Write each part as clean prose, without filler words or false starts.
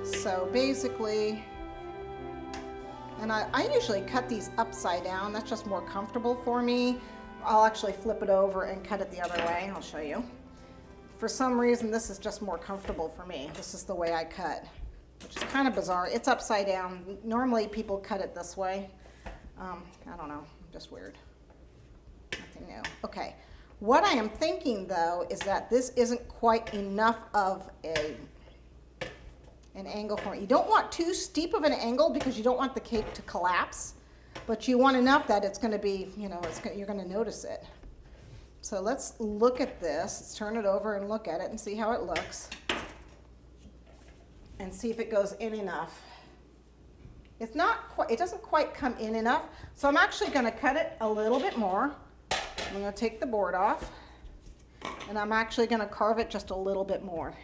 So basically, and I usually cut these upside down. That's just more comfortable for me. I'll actually flip it over and cut it the other way. I'll show you. For some reason, this is just more comfortable for me. This is the way I cut, which is kind of bizarre. It's upside down. Normally people cut it this way. I don't know, just weird. Nothing new. Okay, what I am thinking though is that this isn't quite enough of an angle for it. You don't want too steep of an angle because you don't want the cake to collapse, but you want enough that it's going to be, you know, you're going to notice it. So let's look at this. Let's turn it over and look at it and see how it looks and see if it goes in enough. It's not quite, it doesn't quite come in enough, so I'm actually going to cut it a little bit more. I'm going to take the board off and I'm actually going to carve it just a little bit more.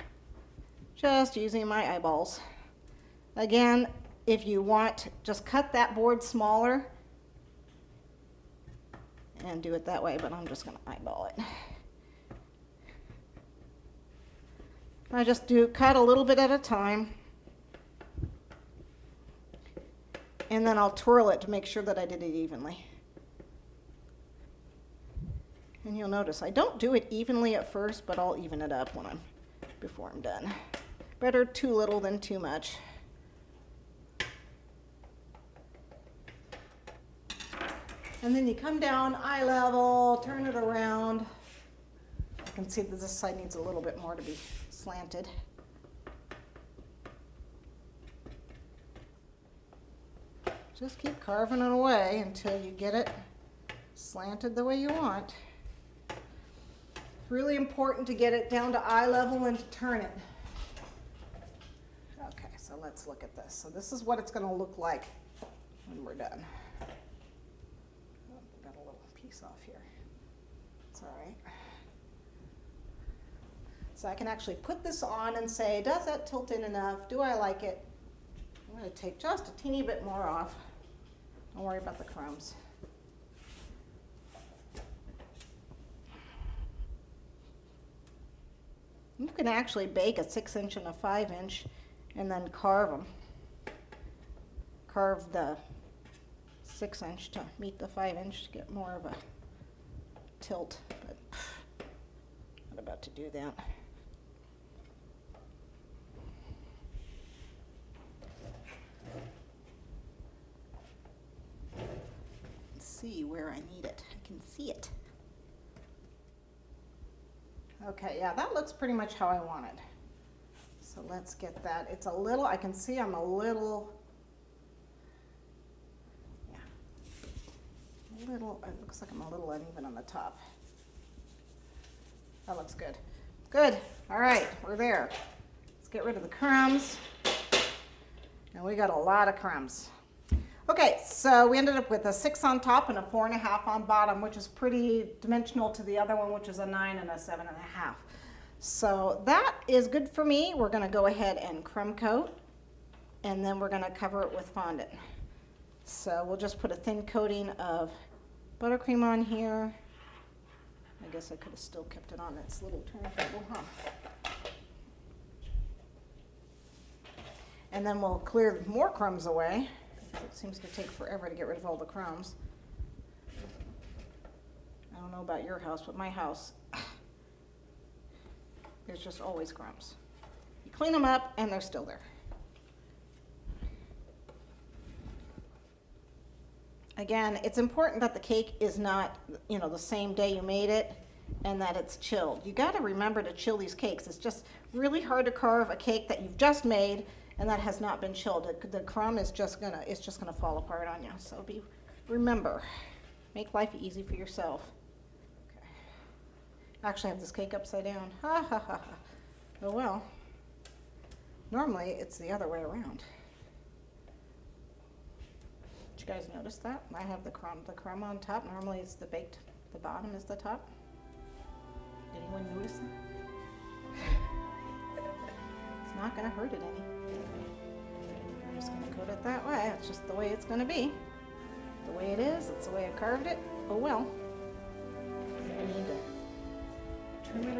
Just using my eyeballs. Again, if you want, just cut that board smaller and do it that way, but I'm just going to eyeball it. I just do cut a little bit at a time, and then I'll twirl it to make sure that I did it evenly. And you'll notice I don't do it evenly at first, but I'll even it up before I'm done. Better too little than too much. And then you come down eye level, turn it around. I can see that this side needs a little bit more to be slanted. Just keep carving it away until you get it slanted the way you want. Really important to get it down to eye level and to turn it. Okay, so let's look at this. So this is what it's going to look like when we're done. Oh, got a little piece off here. It's all right. So I can actually put this on and say, does that tilt in enough? Do I like it? I'm going to take just a teeny bit more off. Don't worry about the crumbs. You can actually bake a 6-inch and a 5-inch and then carve them. Carve the 6-inch to meet the 5-inch to get more of a tilt, but not about to do that. Let's see where I need it. I can see it. Okay, yeah, that looks pretty much how I want it. So let's get that. It's a little, I can see I'm a little, yeah, a little, it looks like I'm a little uneven on the top. That looks good. Good, all right, we're there. Let's get rid of the crumbs. And we got a lot of crumbs. Okay, so we ended up with a 6 on top and a 4.5 on bottom, which is pretty dimensional to the other one, which is a 9 and a 7.5. So that is good for me. We're going to go ahead and crumb coat, and then we're going to cover it with fondant. So we'll just put a thin coating of buttercream on here. I guess I could have still kept it on its little turntable, huh? And then we'll clear more crumbs away. It seems to take forever to get rid of all the crumbs. I don't know about your house, but my house, there's just always crumbs. You clean them up and they're still there. Again, it's important that the cake is not, you know, the same day you made it and that it's chilled. You got to remember to chill these cakes. It's just really hard to carve a cake that you've just made and that has not been chilled. The crumb is just gonna fall apart on you. So remember, make life easy for yourself. Okay. I actually have this cake upside down. Ha ha ha ha. Oh well. Normally it's the other way around. Did you guys notice that? I have the crumb on top. Normally it's the bottom is the top. Anyone notice that? It's not gonna hurt it any. I'm just going to coat it that way. It's just the way it's going to be. The way it is, it's the way I carved it. Oh well. I need to trim it